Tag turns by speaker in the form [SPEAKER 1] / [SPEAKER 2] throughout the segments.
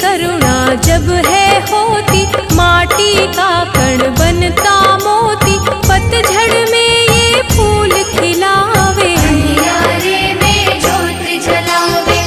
[SPEAKER 1] करुणा जब है होती, माटी का कण बनता मोती, पतझड़ में ये फूल खिलावे,
[SPEAKER 2] अंधियारे में ज्योत जलावे।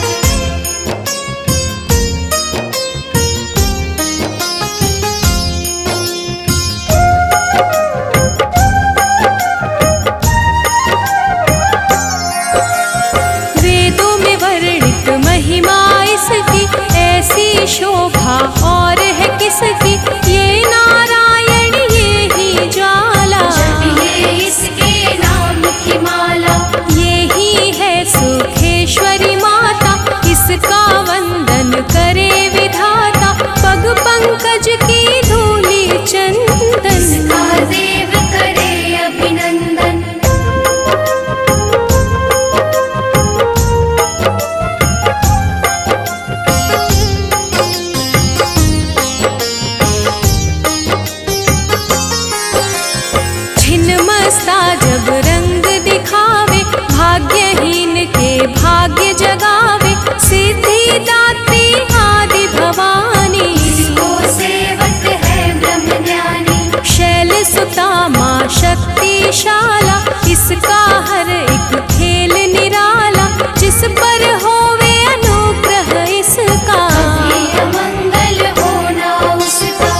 [SPEAKER 1] वेदों में वर्णित महिमा इसकी, ऐसी शोभा और है किसकी, ये नारायण ये ही ज्वाला,
[SPEAKER 2] जपिए इसके नाम की माला।
[SPEAKER 1] ये ही है सुखेश्वरी माता, इसका वंदन करे विधाता, पग पंकज की धूली चंदन,
[SPEAKER 2] इसका देव करे अभिनंदन।
[SPEAKER 1] छिन्नमस्ता जब रंग दिखावे, भाग्यहीन के भाग्य जगावे, सिद्धिदात्री आदि भवानी,
[SPEAKER 2] इसको सेवक है ब्रह्म ज्ञानी।
[SPEAKER 1] शैल सुता माँ शक्तिशाला, इसका हर एक खेल निराला, जिस पर होवे अनुग्रह इसका,
[SPEAKER 2] कभी अमंगल होना उसका।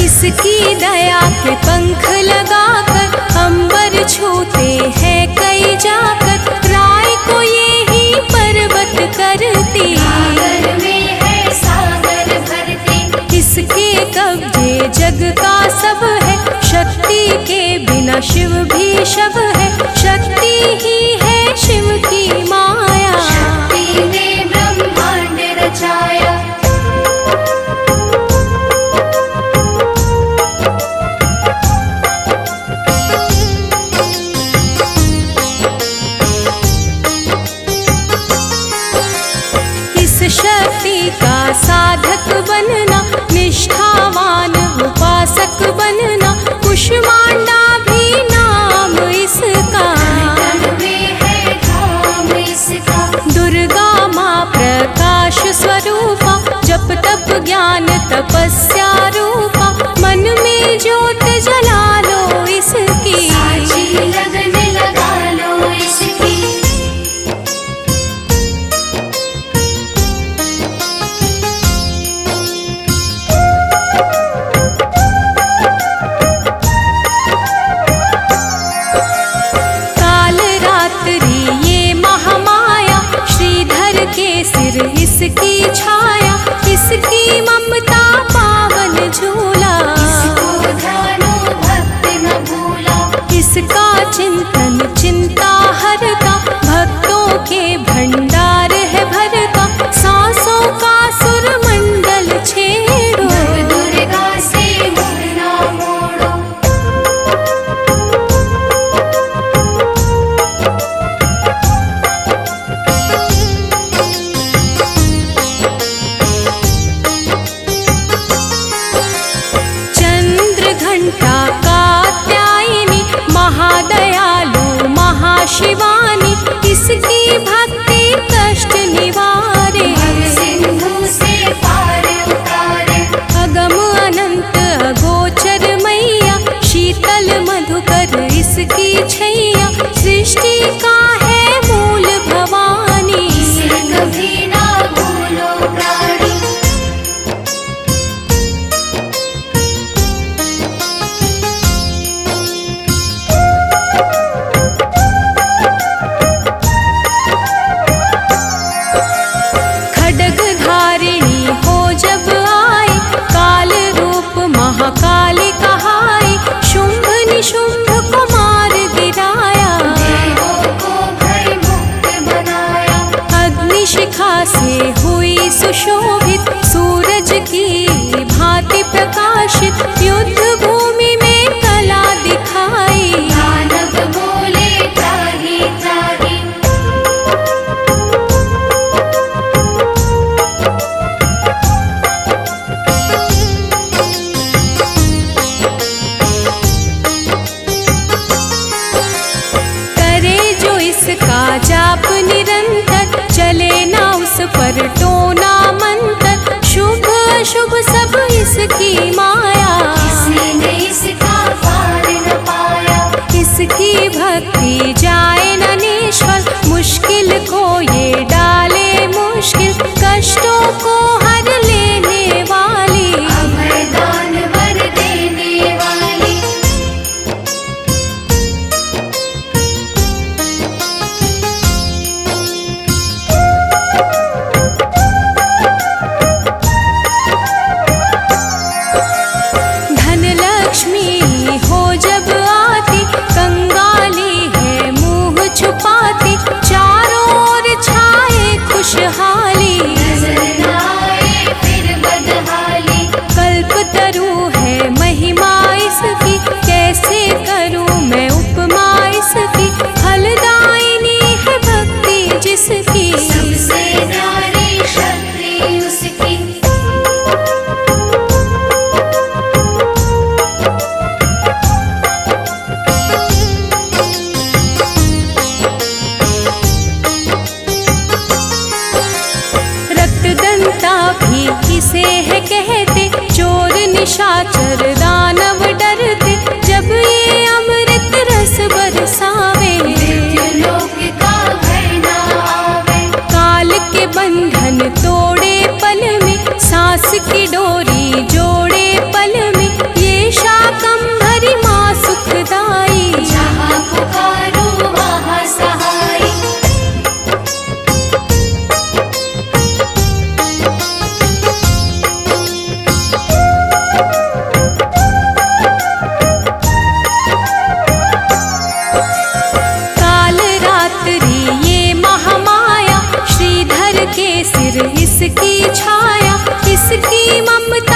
[SPEAKER 1] इसकी दया के पंख लगाकर, अंबर छूते हैं कई जाकर, राय को ये ही पर्वत करती,
[SPEAKER 2] सागर में है सागर भरती।
[SPEAKER 1] इसके कब्जे जग का सब है, शक्ति के बिना शिव भी शव है, शक्ति ही है शिव की माया,
[SPEAKER 2] शक्ति ने ब्रह्मांड रचाया।
[SPEAKER 1] इस शक्ति का साधक बनना, निष्ठावान उपासक बनना, कुष्मांडा भी नाम इसका,
[SPEAKER 2] तन में है धाम इसका।
[SPEAKER 1] दुर्गा माँ प्रकाश स्वरूपा, जप तप ज्ञान तपस्या रूपा, मन में ज्योत जला लो इसकी,
[SPEAKER 2] साची लगन लगा लो इसकी।
[SPEAKER 1] काल रात्रि ये महामाया, श्रीधर के सिर इसकी छाया, इसकी ममता पावन झूला,
[SPEAKER 2] इसको ध्यानो भक्त न भूला।
[SPEAKER 1] इसका चिंतन चिंता हरता, भक्तों के भंडार है भरता, सांसों का सुरमंडल छेड़ो,
[SPEAKER 2] नव दुर्गा से मुँह ना मोड़ो।
[SPEAKER 1] चंद्र घंटा कात्यायनी, महादयालु महाशिवानी, इसकी भक्ति कष्ट निवारे,
[SPEAKER 2] सिंधु से पार उतारे।
[SPEAKER 1] अगम अनंत अगोचर मैया, शीतल मधुकर इसकी छैया, सृष्टि का है मूल भवानी,
[SPEAKER 2] इसे कभी ना भूलो प्राणी।
[SPEAKER 1] खड्ग धारिणी हो जब आए, काल रूप महाकाली कहाई, शुंभ निशुंभ को मार गिराया,
[SPEAKER 2] देवों को
[SPEAKER 1] उसकी माया,
[SPEAKER 2] किसी ने इसका पार न पाया।
[SPEAKER 1] इसकी भक्ति जाए न निष्फल, मुश्किल को ये डाले मुश्किल, कष्टों को हर लेने वाली,
[SPEAKER 2] अभय दान वर देने वाली।
[SPEAKER 1] धन लक्ष्मी हो जब आती, कंगाली है मुंह छुपाती, चारों ओर छाए खुशहाली,
[SPEAKER 2] नजर न आए फिर बदहाली।
[SPEAKER 1] कल्पतरु है महिमा इसकी, कैसे करूं मैं उपमा इसकी, फलदायिनी है भक्ति जिसकी,
[SPEAKER 2] सबसे न्यारी शक्ति उसकी।
[SPEAKER 1] रक्तदंता भी इसे है कहते, चोर निशाचर दानव डरते, जब ये अमृत रस बरसावे,
[SPEAKER 2] मृत्युलोक का भय न आवे।
[SPEAKER 1] काल के बंधन तोड़े पल में, सांस की डोरी जोड़े पल में, ये शाकंभरी माँ सुखदाई,
[SPEAKER 2] जहाँ पुकारो वहाँ सहाय।
[SPEAKER 1] काल रात्रि ये महामाया, श्रीधर के सिर इसकी छाया, इसकी ममता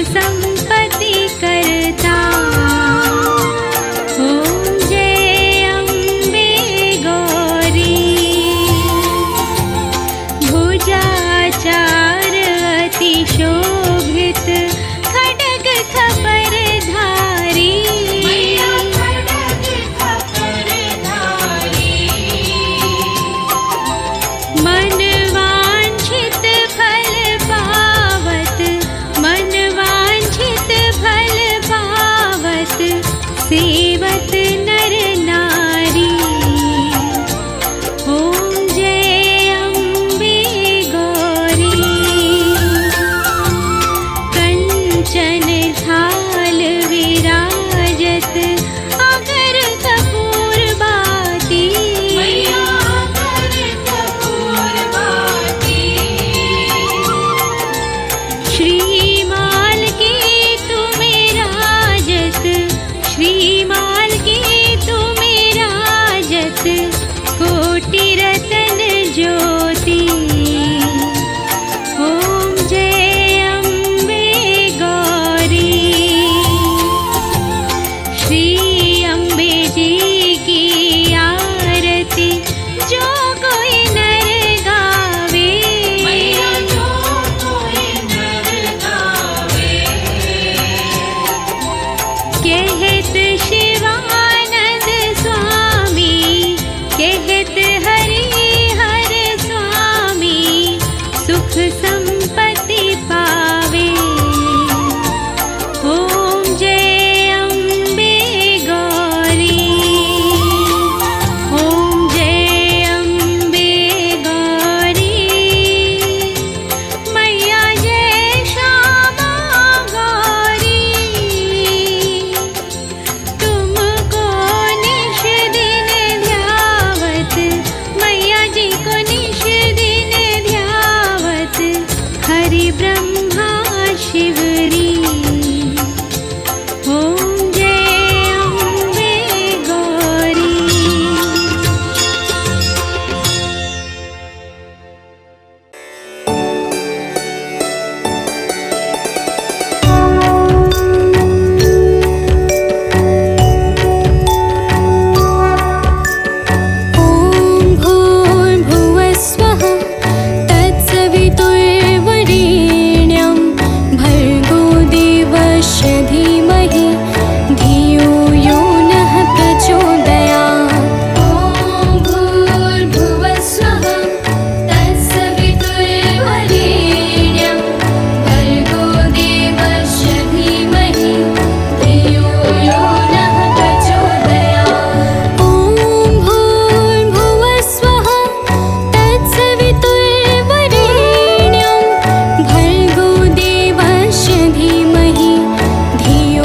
[SPEAKER 1] संपत्ति करता। ओम जय अम्बे गौरी। भुजाचार अति शोभित खड्ग खपरधारी। मन वांछित फल पावत, मन वांछित फल पावत, सेवत नर नारी। ओम जय अम्बे गौरी। कंचन थाल विराजत अगर कपूर बाती। श्रीमाल की तुम्हें राजत, श्रीमाल की तुम्हें राजत, कोटि रतन ज्योति। ओम जय अम्बे गौरी। श्री अम्बे जी की आरती जो कोई नर गावे। कहत शिवानंद स्वामी, कहत हरि हर स्वामी, सुख संपत्ति पावे। ओम जय अम्बे गौरी। ओम जय अम्बे गौरी। मैया जय श्यामा गौरी। तुमको निश दिन ध्यावत, मैया जी को निश दिन ध्यावत, हरि ब्रह्मा शिवरी। ओम जय अम्बे गौरी। ॐ भूर्भुवः स्वः तत्सवितुर्वरेण्यं भर्गो देवस्य धीमहि धियो यो नः प्रचोदयात्। ॐ भूर्भुवः स्वः तत्सवितुर्वरेण्यं भर्गो देवस्य धीमहि धियो यो नः प्रचोदयात्। ॐ भूर्भुवः स्वः तत्सवितुर्वरेण्यं भर्गो देवस्य धीमहि धियो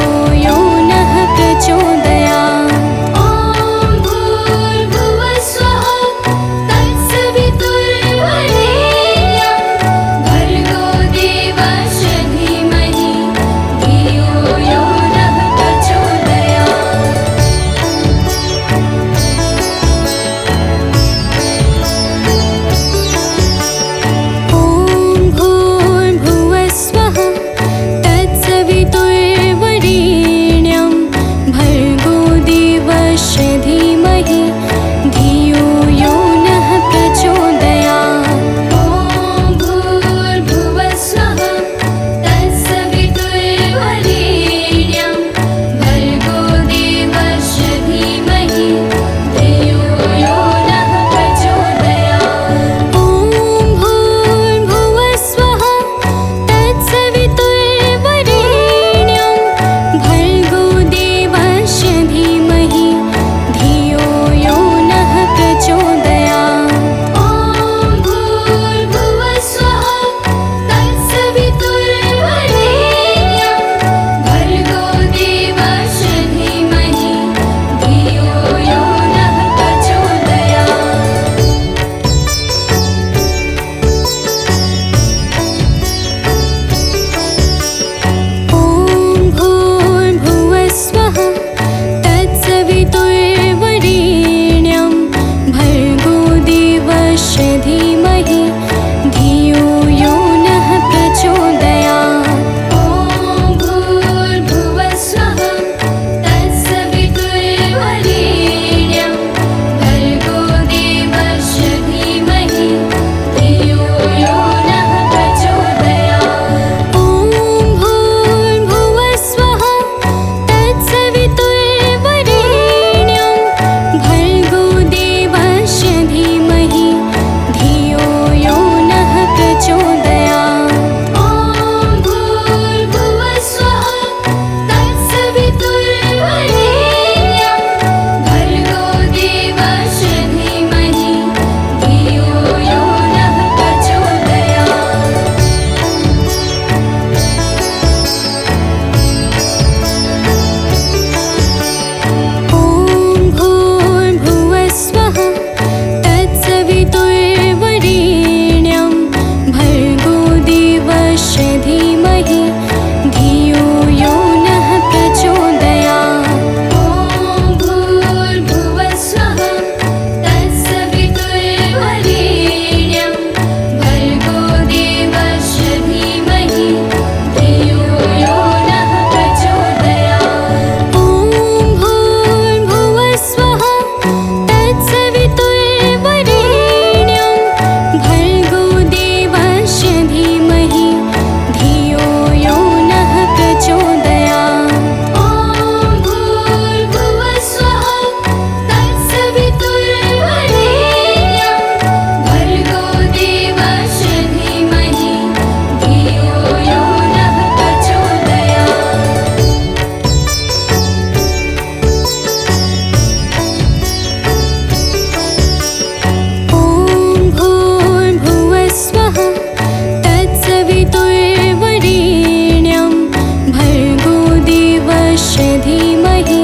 [SPEAKER 1] धीमहि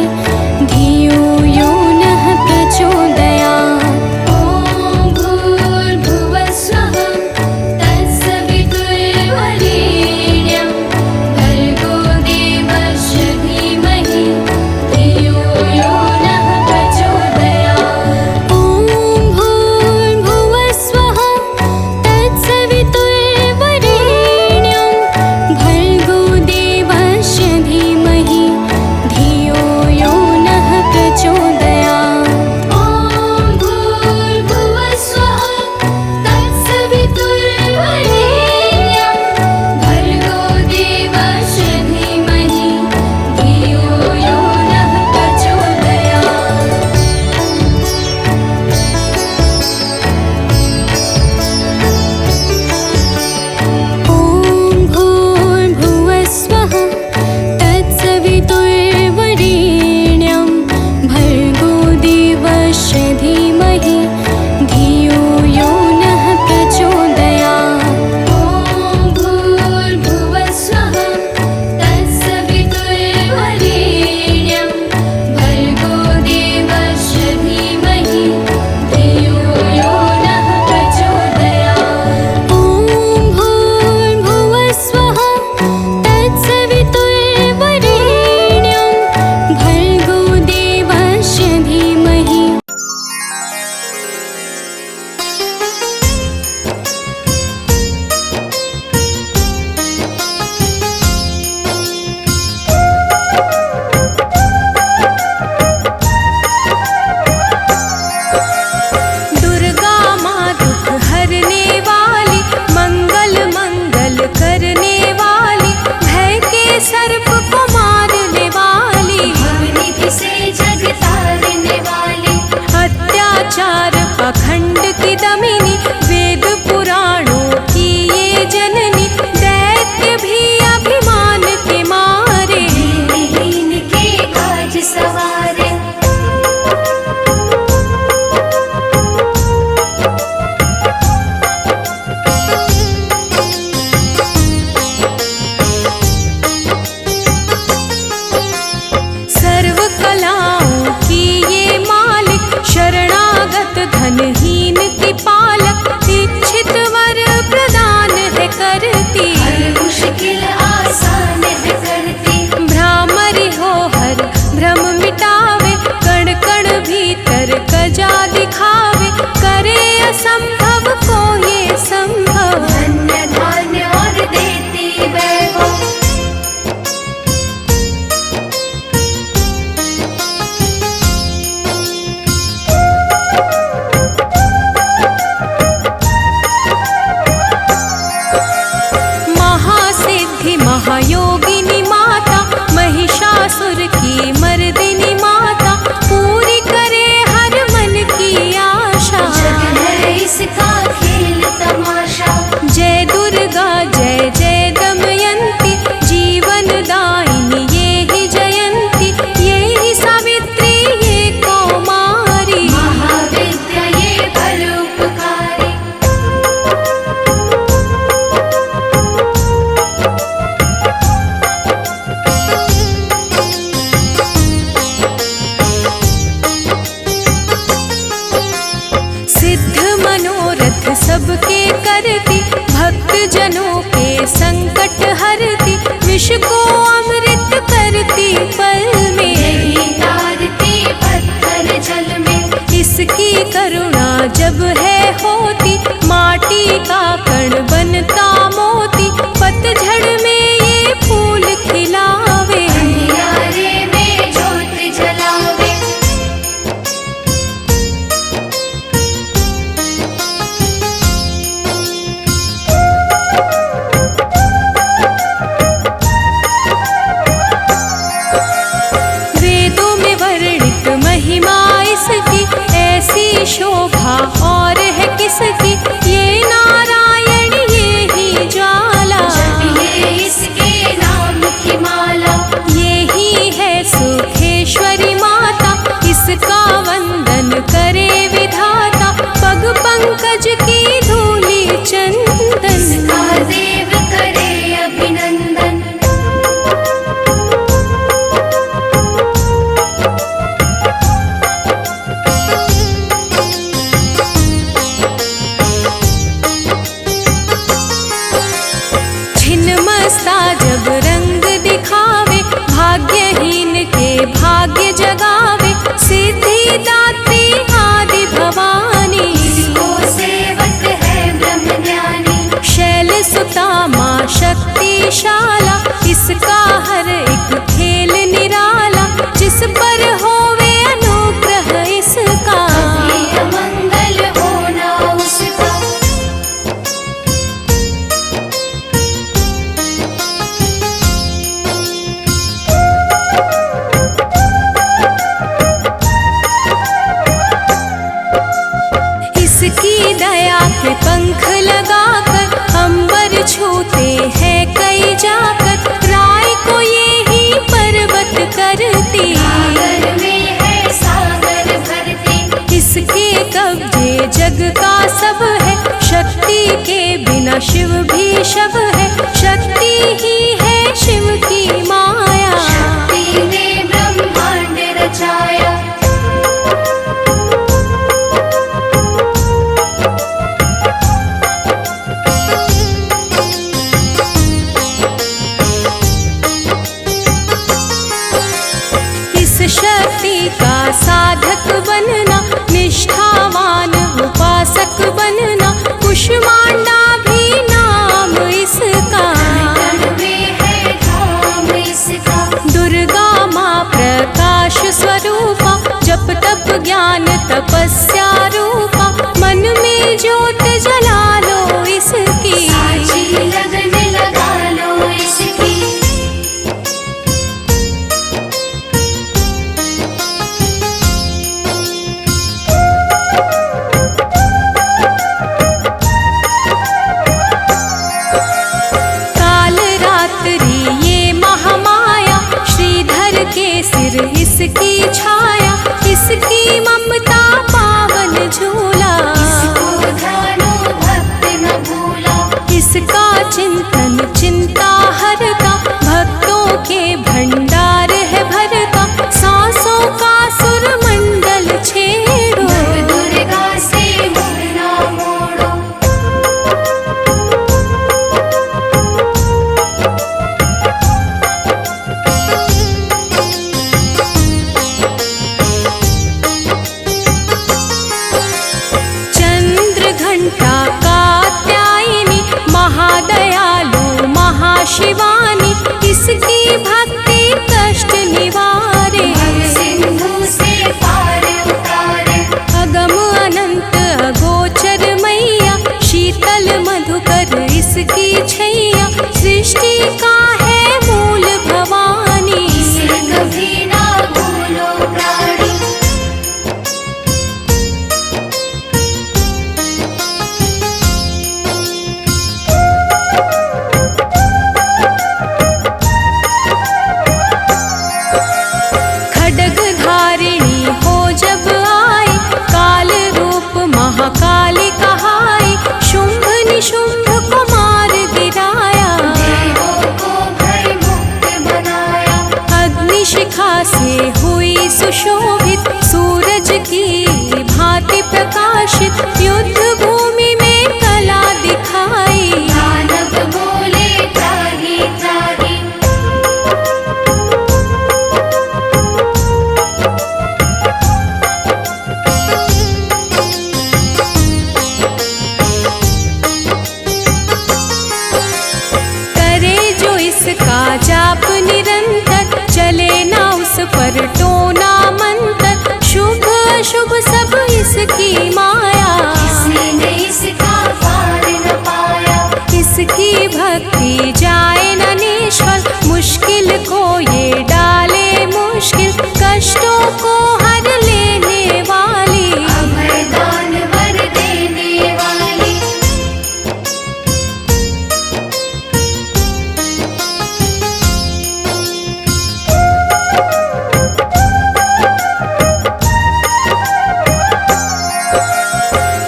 [SPEAKER 1] धियो यो नः प्रचोदयात्।
[SPEAKER 2] ॐ भूर्भुवः स्वः तत्सवितुर्वरेण्यं भर्गो देवस्य धीमहि धियो यो नः प्रचोदयात्।
[SPEAKER 1] ॐ भूर्भुवः स्वः तत्सवितुर्वरेण्यं भर्गो देवस्य धीमहि धियो यो नः प्रचोदयात्।
[SPEAKER 2] ॐ भूर्भुवः स्वः तत्सवितुर्वरेण्यं भर्गो देवस्य धीमहि धियो यो नः प्रचोदयात्।
[SPEAKER 1] ॐ भूर्भुवः स्वः तत्सवितुर्वरेण्यं भर्गो देवस्य धीमहि धियो यो नः प्रचोदयात्।
[SPEAKER 2] ॐ भूर्भुवः स्वः तत्सवितुर्वरेण्यं भर्गो देवस्य धीमहि धियो यो नः प्रचोदयात्।
[SPEAKER 1] ॐ भूर्भुवः स्वः तत्सवितुर्वरेण्यं भर्गो देवस्य धीमहि। दुर्गा माँ दुख हरने वाली, मंगल मंगल करने वाली, भय के सर्प को मारने वाली,
[SPEAKER 2] भवनिधि से जग तारने वाली,
[SPEAKER 1] अत्याचार पाखंड की दमिनी, वेद पुराणों की ये जननी, दैत्य भी अभिमान के मारे,
[SPEAKER 2] दीनहीन के काज सवारे।
[SPEAKER 1] सर्व कलाओं की ये मालिक, शरणागत धनहीन की पालक, इच्छित वर प्रदान है करती,
[SPEAKER 2] हर मुश्किल आसान है करती,
[SPEAKER 1] भ्रामरी हो हर भ्रम मिट शिव भी शव है, शक्ति ही है शिव की माया।
[SPEAKER 2] शक्ति ने ब्रह्मांड रचाया।
[SPEAKER 1] इस शक्ति का साधक बनना, निष्ठावान उपासक बनना, कुष्मांडा भी नाम इसका।
[SPEAKER 2] कण में है धाम इसका।
[SPEAKER 1] दुर्गा माँ प्रकाश स्वरूपा, जप तप ज्ञान तपस्या रूपा, मन में ज्योत जला लो इसकी।
[SPEAKER 2] साची लगन लगा लो इसकी।
[SPEAKER 1] काल रात्रि ये महामाया, श्रीधर के सिर इसकी छाया, इसकी ममता पावन झूला।
[SPEAKER 2] इसको ध्यानो भक्त न भूला।
[SPEAKER 1] इसका चिंतन चिंता हरता, भक्तों के भंडार है भरता, सांसों का सुर मंडल छेड़ो।
[SPEAKER 2] नव दुर्गा से मुड़ ना मोड़ो।
[SPEAKER 1] चंद्र घंटा कात्यायनी, महादयालु महाशिवानी, इसकी भक्ति कष्ट निवारे।
[SPEAKER 2] भव सिंधु से पार उतारे।
[SPEAKER 1] अगम अनंत अगोचर मैया, शीतल मधुकर इसकी छैया, सृष्टि का है मूल भवानी।
[SPEAKER 2] इसे कभी ना भूलो प्राणी।
[SPEAKER 1] खड्ग धारिणी हो जब आई, काल रूप महाकाली कहाई, शुंभ निशुंभ को मार गिराया।
[SPEAKER 2] देवों को भय मुक्त बनाया।
[SPEAKER 1] अग्निशिखा से हुई सुशोभित, सूरज की भांति प्रकाशित, युद्ध भूमि में कला दिखाई।
[SPEAKER 2] दानव बोले त्राहि त्राहि।
[SPEAKER 1] करे जो इसका जाप निरंतर, चले ना उस पर टोना मंतर, शुभ अशुभ सब इसकी माया।
[SPEAKER 2] किसी ने इसका पार न पाया।
[SPEAKER 1] इसकी भक्ति जाए न निष्फल, मुश्किल को ये डाले मुश्किल, कष्टों को हर लेने वाली।
[SPEAKER 2] अभय दान वर देने वाली।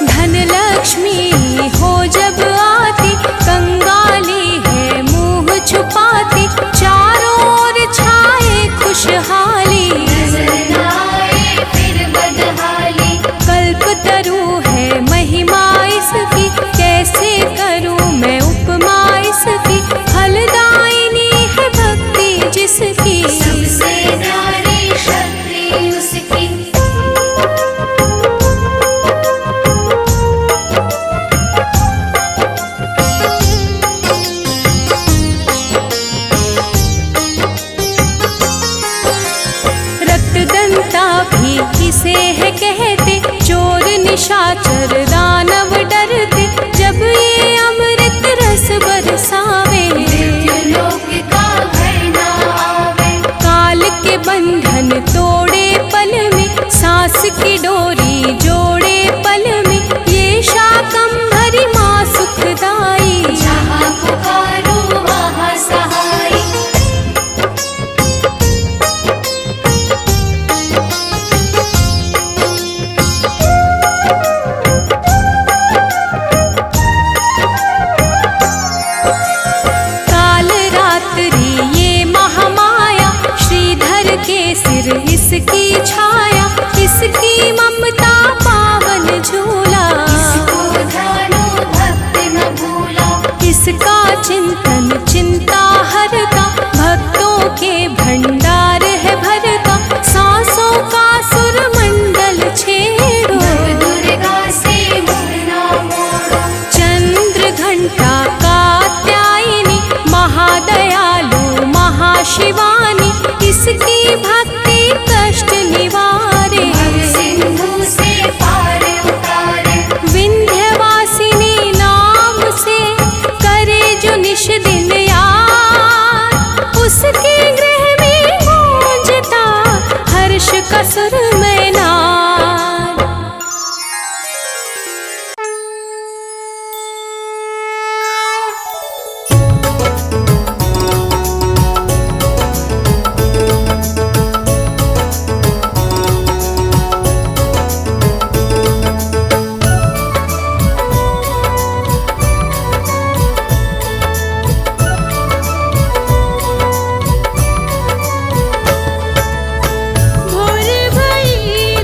[SPEAKER 1] धन लक्ष्मी हो जब आती, कंगाली है मुंह छुपाती, चारों ओर छाए खुशहाली।
[SPEAKER 2] नजर न आए फिर बदहाली।
[SPEAKER 1] कल्पतरु है महिमा इसकी, कैसे करूं मैं उपमा इसकी, फलदायिनी है भक्ति जिसकी।
[SPEAKER 2] सबसे न्यारी शक्ति उसकी।
[SPEAKER 1] रक्तदंता भी इसे है कहते, चोर निशाचर दानव डरते, जब ये अमृत रस बरसावे।
[SPEAKER 2] मृत्युलोक का भय न आवे।
[SPEAKER 1] काल के बंधन तोड़े पल में, सांस की डोरी जोड़े पल में, ये शाकंभरी माँ सुखदाई।
[SPEAKER 2] जहाँ पुकारो वहाँ सहाय।
[SPEAKER 1] इसकी भक्ति कष्ट निवारे।
[SPEAKER 2] सिंधु से पार उतारे।
[SPEAKER 1] विंध्यवासिनी नाम से करे जो निश दिन याद, उसके गृह में गूंजता हर्ष का सुरमय नाद। भोर भई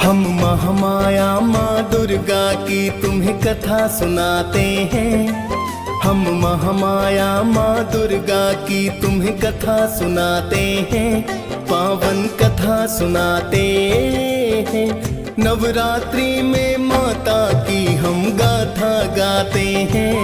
[SPEAKER 3] हम महामाया माँ दुर्गा की तुम्हें कथा सुनाते हैं। हम महामाया माँ दुर्गा की तुम्हें कथा सुनाते हैं, पावन कथा सुनाते हैं। नवरात्रि में माता की हम गाथा गाते हैं,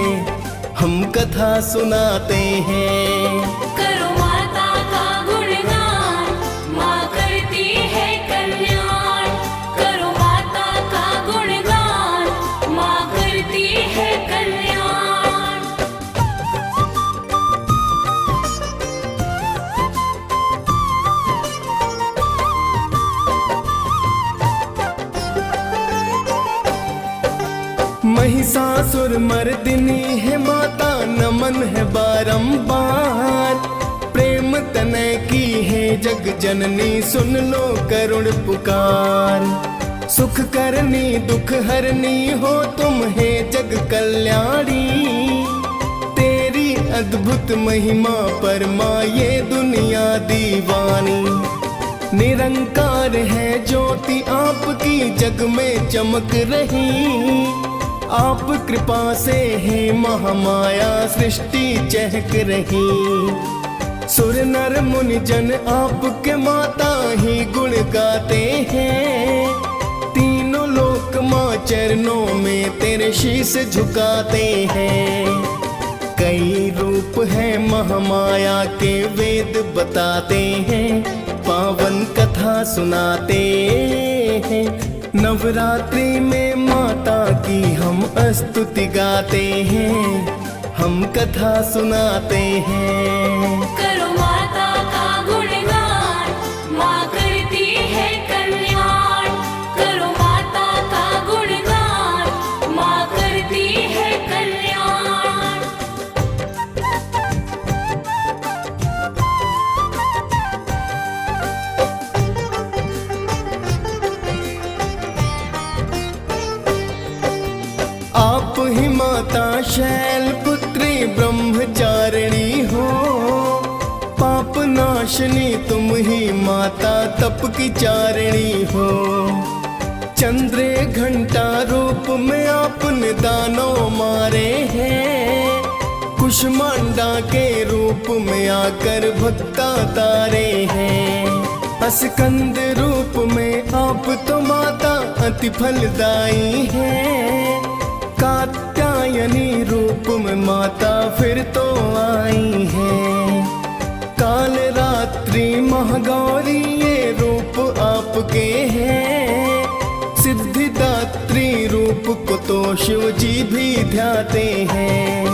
[SPEAKER 3] हम कथा सुनाते हैं।
[SPEAKER 2] करो माता का गुणगान, माँ करती है कल्याण। करो माता का गुणगान, माँ करती है कल्याण।
[SPEAKER 3] महिषासुर मर्दिनी है माता, नमन है बारंबार। प्रेम तनय की है जग जननी, सुन लो करुण पुकार। सुख करनी दुख हरनी हो तुम है जग कल्याणी। तेरी अद्भुत महिमा पर माँ ये दुनिया दीवानी। निरंकार है ज्योति आपकी जग में चमक रही। आप कृपा से है महामाया सृष्टि चहक रही। सुर नर मुनि जन आपके माता ही गुण गाते हैं। तीनों लोक माँ चरणों में तेरे शीश झुकाते हैं। कई रूप है महामाया के वेद बताते हैं, पावन कथा सुनाते हैं। नवरात्रि में माता की हम स्तुति गाते हैं, हम कथा सुनाते हैं।
[SPEAKER 2] करो माता का गुणगान, माँ करती है कल्याण। करो माता का गुणगान, माँ करती है कल्याण।
[SPEAKER 3] आप ही माता शैलपुत्री ब्रह्मचारिणी हो। पाप नाशनी तुम ही माता तप की चारिणी हो। चंद्रे घंटा रूप में आपने दानों मारे हैं। कुष्मांडा के रूप में आकर भक्ता तारे हैं। स्कंद रूप में आप तो माता अति फलदायी है। कात्यायनी रूप में माता फिर तो आई है। काल रात्रि महागौरी ये रूप आपके हैं। सिद्धिदात्री रूप को तो शिव जी भी ध्याते हैं।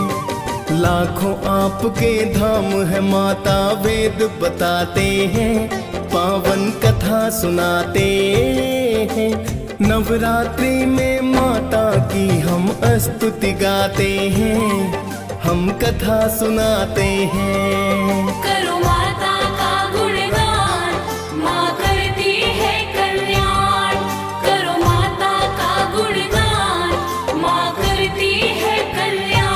[SPEAKER 3] लाखों आपके धाम है माता वेद बताते हैं, पावन कथा सुनाते हैं। नवरात्रि में माता की हम स्तुति गाते हैं, हम कथा सुनाते हैं।
[SPEAKER 2] करो माता का गुणगान, माँ करती है कल्याण। करो माता का गुणगान, माँ करती है कल्याण।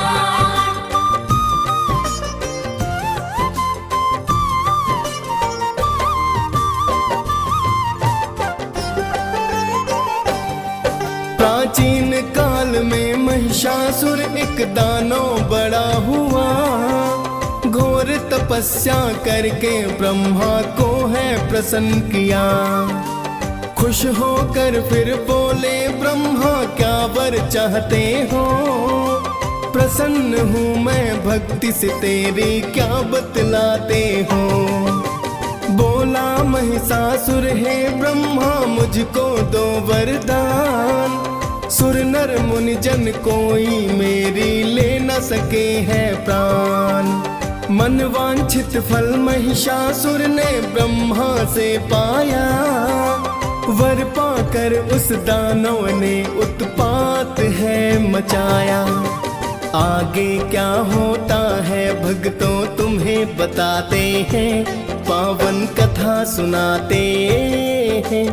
[SPEAKER 3] प्राचीन काल में महिषासुर एक दानव बड़ा हुआ। घोर तपस्या करके ब्रह्मा को है प्रसन्न किया। खुश होकर फिर बोले ब्रह्मा क्या वर चाहते हो। प्रसन्न हूँ मैं भक्ति से तेरी क्या बतलाते हो। बोला महिषासुर है ब्रह्मा मुझको दो वरदान। सुर नर मुनि जन कोई मेरी ले न सके है प्राण। मन वांछित फल महिषासुर ने ब्रह्मा से पाया। वर पाकर उस दानव ने उत्पात है मचाया। आगे क्या होता है भक्तों तुम्हें बताते हैं, पावन कथा सुनाते हैं।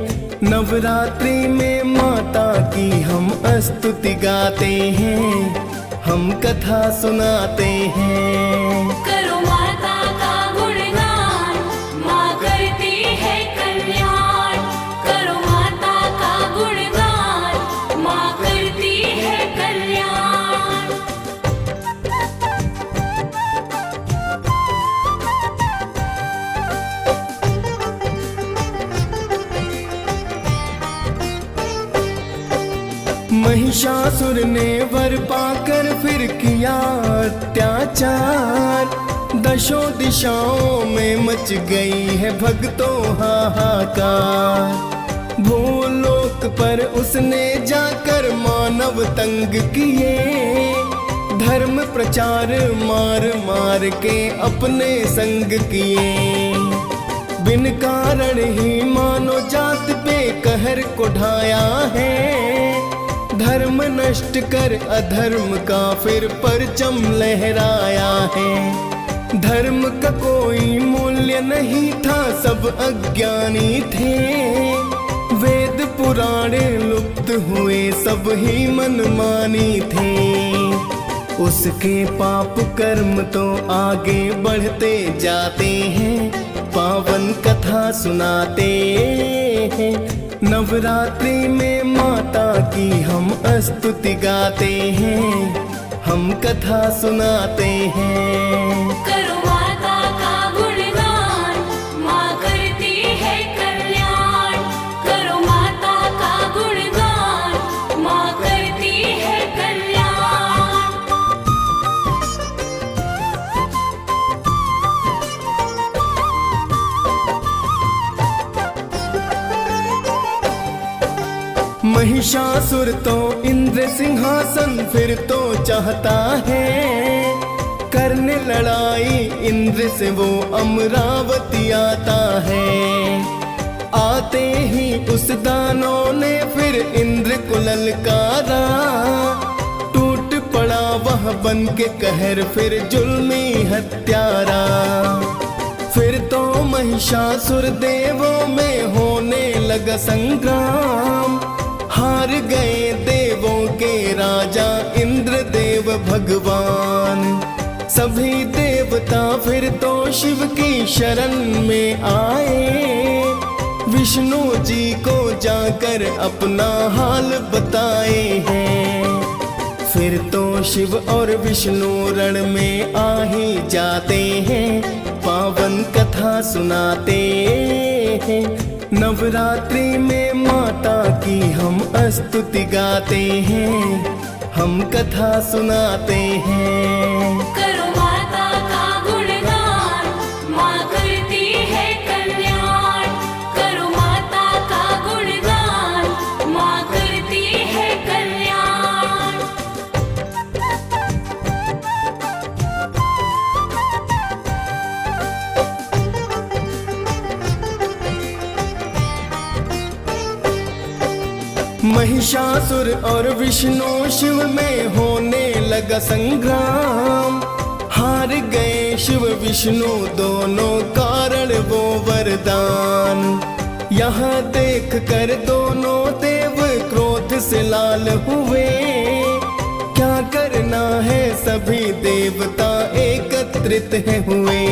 [SPEAKER 3] नवरात्रि में माता की हम स्तुति गाते हैं, हम कथा सुनाते हैं।
[SPEAKER 2] करो माता का गुणगान, माँ करती है कल्याण। करो माता का
[SPEAKER 3] महिषासुर ने वर पाकर फिर किया अत्याचार। दशों दिशाओं में मच गई है भक्तों हाहाकार। भूलोक पर उसने जाकर मानव तंग किए, धर्म प्रचार मार मार के अपने संग किए। बिन कारण ही मानो जात पे कहर को ढाया है, धर्म नष्ट कर अधर्म का फिर परचम लहराया है। धर्म का कोई मूल्य नहीं था, सब अज्ञानी थे। वेद पुराण लुप्त हुए, सब ही मनमानी थे। उसके पाप कर्म तो आगे बढ़ते जाते हैं, पावन कथा सुनाते हैं। नवरात्रि में माता की हम स्तुति गाते हैं, हम कथा सुनाते हैं।
[SPEAKER 2] करो माता का गुणगान, माँ करती है कल्याण। करो माता का गुणगान, माँ करती है कल्याण।
[SPEAKER 3] महिषासुर तो इंद्र सिंहासन फिर तो चाहता है, करने लड़ाई इंद्र से वो अमरावती आता है। आते ही उस दानव ने फिर इंद्र को ललकारा, टूट पड़ा वह बन के कहर फिर जुल्मी हत्यारा। फिर तो महिषासुर देवों में होने लगा संग्राम, हार गए देवों के राजा इंद्र देव भगवान। सभी देवता फिर तो शिव की शरण में आए, विष्णु जी को जाकर अपना हाल बताए हैं। फिर तो शिव और विष्णु रण में आ ही जाते हैं, पावन कथा सुनाते हैं। नवरात्रि में माता की हम स्तुति गाते हैं, हम कथा सुनाते हैं।
[SPEAKER 2] करो माता का गुणगान, माँ करती है कल्याण। करो माता का गुणगान, माँ करती है कल्याण।
[SPEAKER 3] महिषासुर और विष्णु शिव में होने लगा संग्राम, हार गए शिव विष्णु दोनों कारण वो वरदान। यहाँ देख कर दोनों देव क्रोध से लाल हुए, क्या करना है सभी देवता एकत्रित है हुए।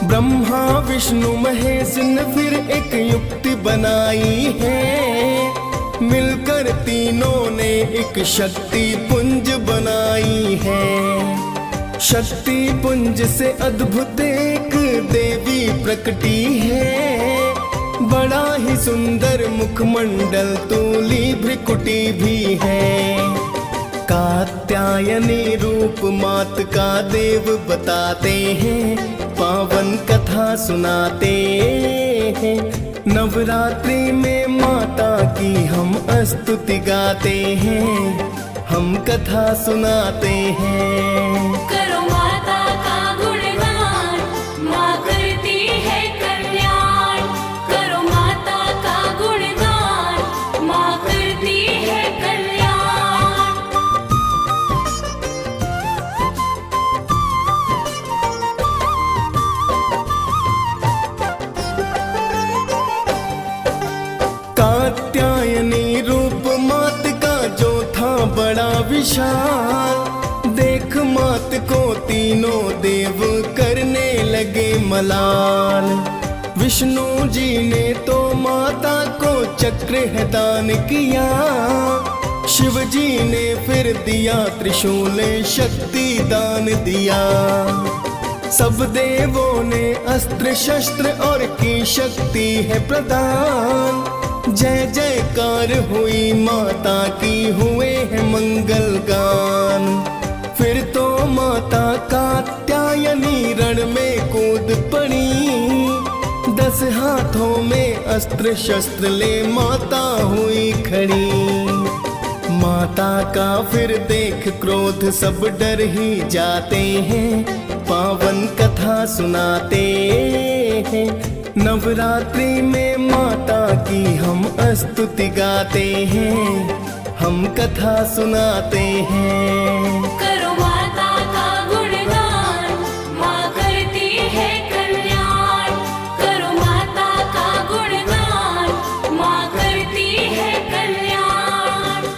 [SPEAKER 3] ब्रह्मा विष्णु महेश ने फिर एक युक्ति बनाई है, मिलकर तीनों ने एक शक्ति पुंज बनाई है। शक्ति पुंज से अद्भुत एक देवी प्रकटी है, बड़ा ही सुंदर मुखमंडल तूली भ्रिकुटी भी है। कात्यायनी रूप मात का देव बताते हैं, पावन कथा सुनाते हैं। नवरात्रि में माता की हम स्तुति गाते हैं, हम कथा सुनाते हैं।
[SPEAKER 2] करो माता का गुणगान, माँ करती है कल्याण। करो माता का गुणगान, माँ करती है कल्याण।
[SPEAKER 3] कात्यायनी रूप मात का जो था बड़ा विशाल, देख मात को तीनों देव करने लगे मलाल। विष्णु जी ने तो माता को चक्र है दान किया, शिव जी ने फिर दिया त्रिशूल शक्ति दान दिया। सब देवों ने अस्त्र शस्त्र और की शक्ति है प्रदान, जय जयकार हुई माता की, हुए हैं मंगल गान। फिर तो माता कात्यायनी रण में कूद पड़ी, 10 हाथों में अस्त्र शस्त्र ले माता हुई खड़ी। माता का फिर देख क्रोध सब डर ही जाते हैं, पावन कथा सुनाते हैं। नवरात्रि में माता की हम स्तुति गाते हैं, हम कथा सुनाते हैं।
[SPEAKER 2] करो माता का गुणगान, माँ करती है कल्याण। करो माता का गुणगान, माँ करती है कल्याण।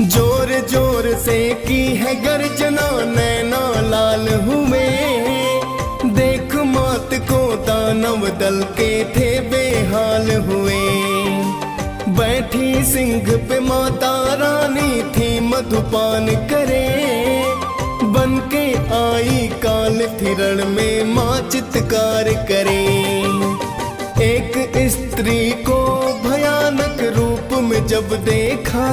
[SPEAKER 3] जोर जोर से की है गर्जना, नैना लाल हुए। देख मात को दानव दल के थे बेहाल हुए। बैठी सिंह पे माता रानी थी मधुपान करे, बन के आई काल थिरण में माँ चित्कार करे। एक स्त्री को भयानक रूप में जब देखा,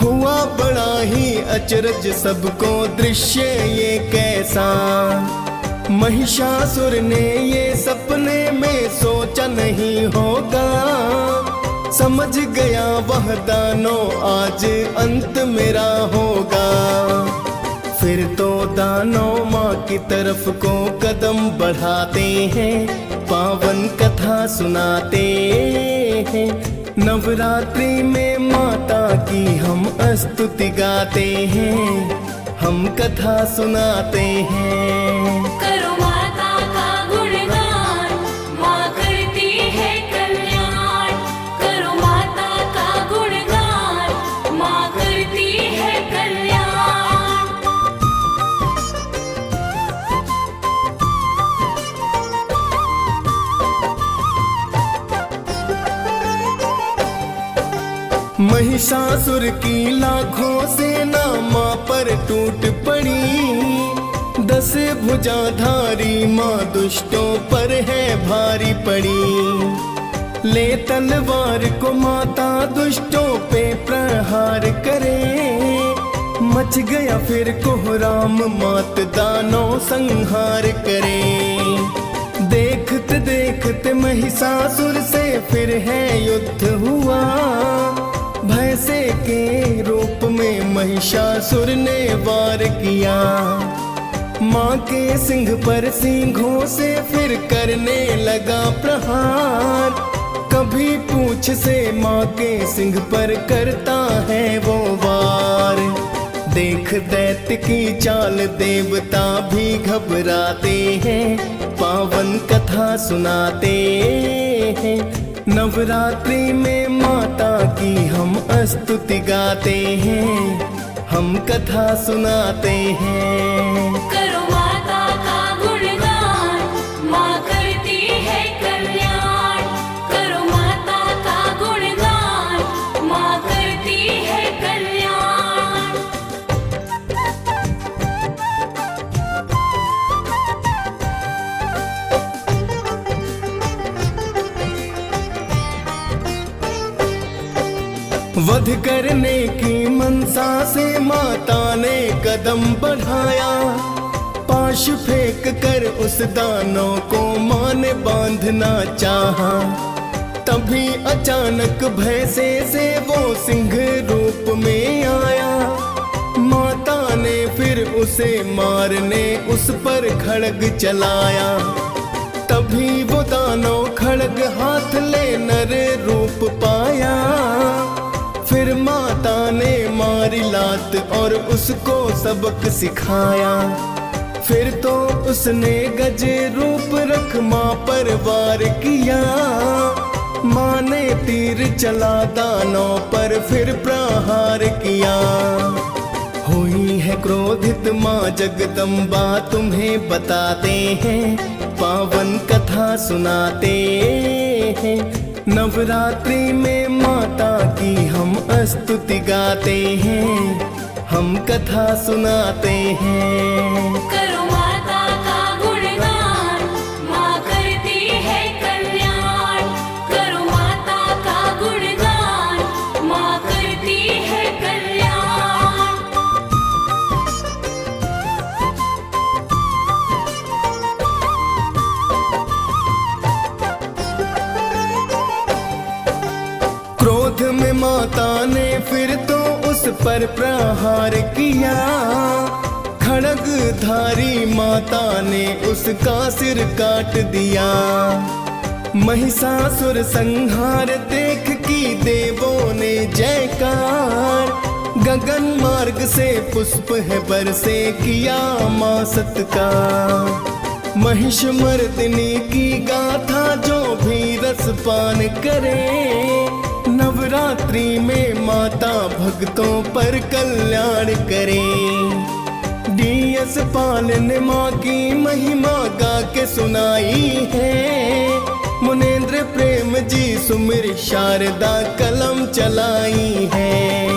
[SPEAKER 3] हुआ बड़ा ही अचरज सबको दृश्य ये कैसा। महिषासुर ने ये सपने में सोचा नहीं होगा, समझ गया वह दानव आज अंत मेरा होगा। फिर तो दानव माँ की तरफ को कदम बढ़ाते हैं, पावन कथा सुनाते हैं। नवरात्रि में माता की हम स्तुति गाते हैं, हम कथा सुनाते हैं।
[SPEAKER 2] करो माता का गुणगान, माँ करती है कल्याण। करो माता का गुणगान, माँ करती है कल्याण।
[SPEAKER 3] महिषासुर की लाखों सेना माँ पर टूट पड़ी, 10 भुजाधारी माँ दुष्टों पर है भारी पड़ी। ले तलवार को माता दुष्टों पे प्रहार करे, मच गया फिर कोहराम मात दानव संहार करे। देखते देखते महिषासुर से फिर है युद्ध हुआ, भय से के रूप में महिषासुर ने वार किया। माँ के सिंह पर सिंहों से फिर करने लगा प्रहार, कभी पूंछ से माँ के सिंह पर करता है वो वार। देख दैत्य की चाल देवता भी घबराते हैं, पावन कथा सुनाते हैं। नवरात्रि में माता की हम स्तुति गाते हैं, हम कथा सुनाते हैं।
[SPEAKER 2] करो माता का गुणगान, माँ करती है कल्याण। करो माता का गुणगान, माँ करती है कल्याण।
[SPEAKER 3] वध करने की मनसा से माता ने कदम बढ़ाया, पाश फेंक कर उस दानव को माँ ने बांधना चाहा। तभी अचानक भय से वो सिंह रूप में आया, माता ने फिर उसे मारने उस पर खड्ग चलाया। तभी वो दानव खड्ग हाथ ले नर रूप पाया, फिर माता ने मारी लात और उसको सबक सिखाया। फिर तो उसने गज रूप रख माँ पर वार किया, माँ ने तीर चला दानव पर फिर प्रहार किया। हुई है क्रोधित माँ जगदम्बा तुम्हें बताते हैं, पावन कथा सुनाते हैं। नवरात्रि में माता की हम स्तुति गाते हैं, हम कथा सुनाते हैं।
[SPEAKER 2] करो माता का गुणगान, माँ करती है कल्याण। करो माता का गुणगान, माँ करती है कल्याण।
[SPEAKER 3] क्रोध में माता ने फिर तो उस पर प्रहार किया, खड्गधारी माता ने उसका सिर काट दिया। महिषासुर संहार देख की देवों ने जयकार, गगन मार्ग से पुष्प है बरसे किया माँ सत्कार। महिषमर्दिनी की गाथा जो भी रसपान करे, नवरात्रि में माता भक्तों पर कल्याण करे। डीएस पाल ने माँ की महिमा गा के सुनाई है, मुनेंद्र प्रेम जी सुमिर शारदा कलम चलाई है।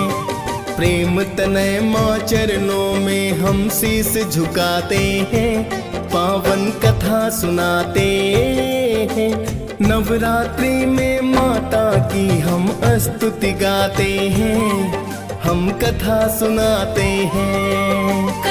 [SPEAKER 3] प्रेम तनय माँ चरणों में हम शीस झुकाते हैं, पावन कथा सुनाते हैं। नवरात्रि में माता की हम स्तुति गाते हैं, हम कथा सुनाते हैं।